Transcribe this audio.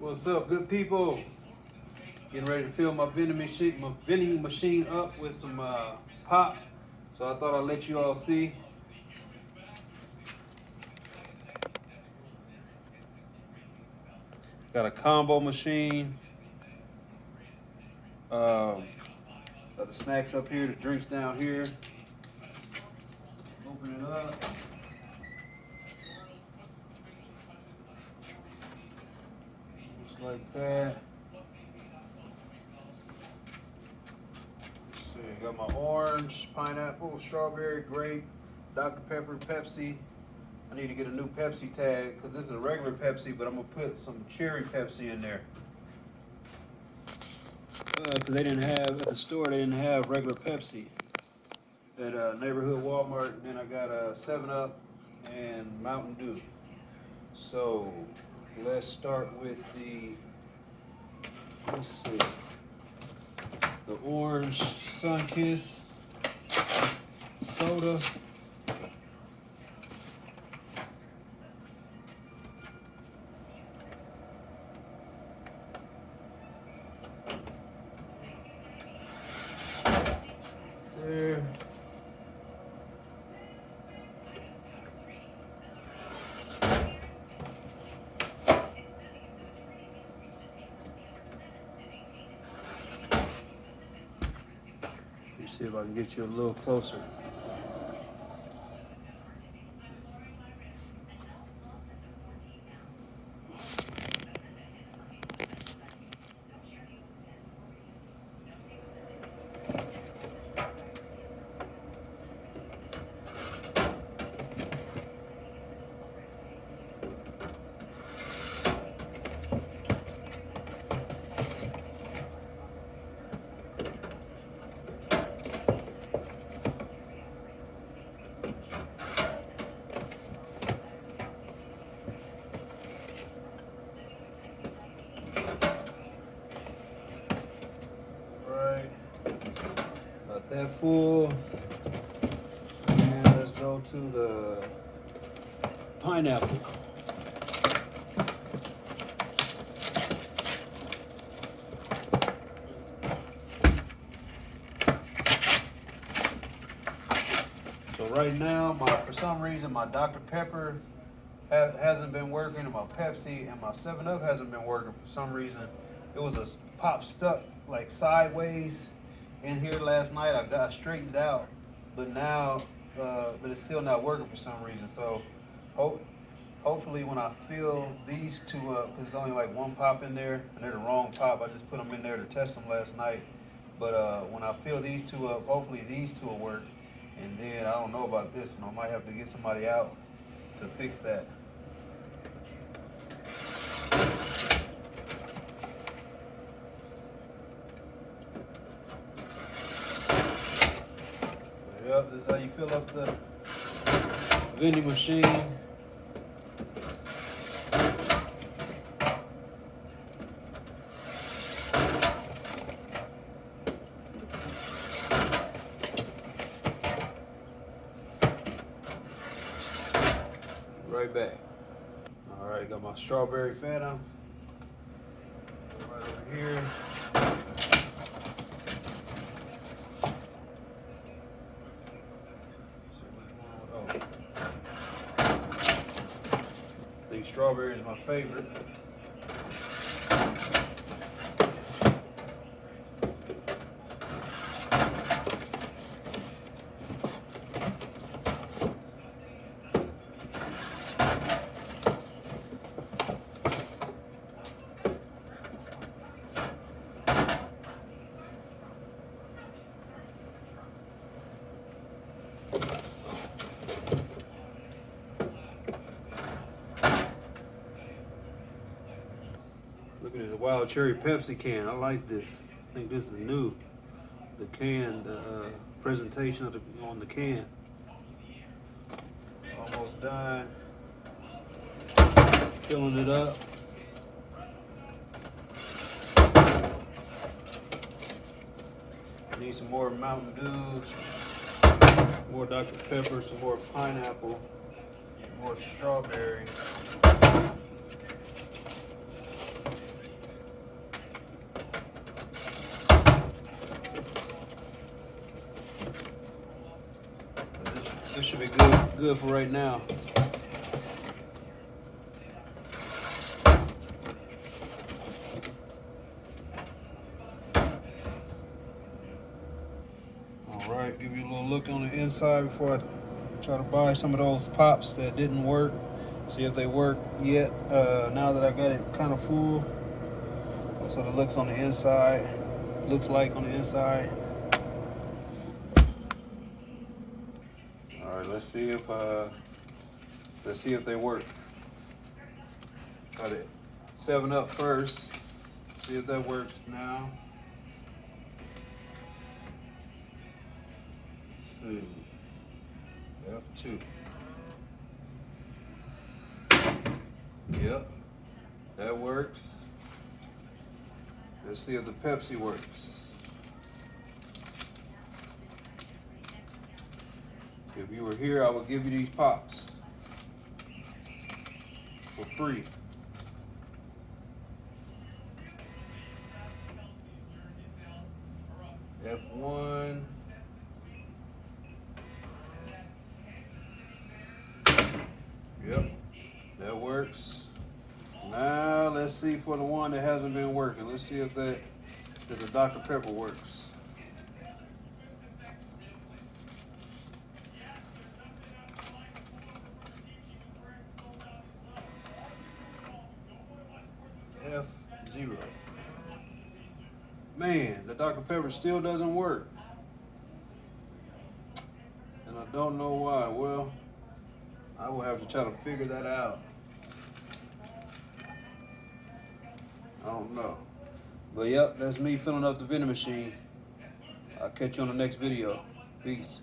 What's up, good people? Getting ready to fill my vending machine up with some pop. So I thought I'd let you all see. Got a combo machine. Got the snacks up here, the drinks down here. Open it up. Just like that. Let's see, got my orange, pineapple, strawberry, grape, Dr. Pepper, Pepsi. I need to get a new Pepsi tag because this is a regular Pepsi, but I'm gonna put some cherry Pepsi in there. Because they didn't have, at the store, they didn't have regular Pepsi. At neighborhood Walmart, and then I got a 7-Up and Mountain Dew. So let's start with let's see, the orange Sunkiss soda. There. Let me see if I can get you a little closer. Got that full. And let's go to the pineapple. So right now, for some reason, my Dr. Pepper hasn't been working, and my Pepsi and my 7-Up hasn't been working for some reason. It was a pop stuck like sideways in here last night. I got straightened out, but now, but it's still not working for some reason. So hopefully when I fill these two up, because there's only like one pop in there, and they're the wrong pop. I just put them in there to test them last night. But when I fill these two up, hopefully these two will work. And then I don't know about this one. I might have to get somebody out to fix that. Yep, this is how you fill up the vending machine. Right back. All right, got my strawberry Fanta right over here. I think strawberry is my favorite. Look at this wild cherry Pepsi can. I like this. I think this is new. The can, the presentation of on the can. Almost done. Filling it up. Need some more Mountain Dews, more Dr. Pepper, some more pineapple, more strawberry. should be good for right now. All right, give you a little look on the inside before I try to buy some of those pops that didn't work. See if they work yet. Now that I got it kind of full, that's what it looks on the inside. Looks like on the inside. All right, let's see if they work. Try to 7 Up first. See if that works now. Let's see. F2. Yep, that works. Let's see if the Pepsi works. If you were here, I would give you these pops for free. F1. Yep, that works. Now let's see for the one that hasn't been working. Let's see if the Dr. Pepper works. F0. Man, the Dr. Pepper still doesn't work. And I don't know why. Well, I will have to try to figure that out. I don't know. But yep, that's me filling up the vending machine. I'll catch you on the next video. Peace.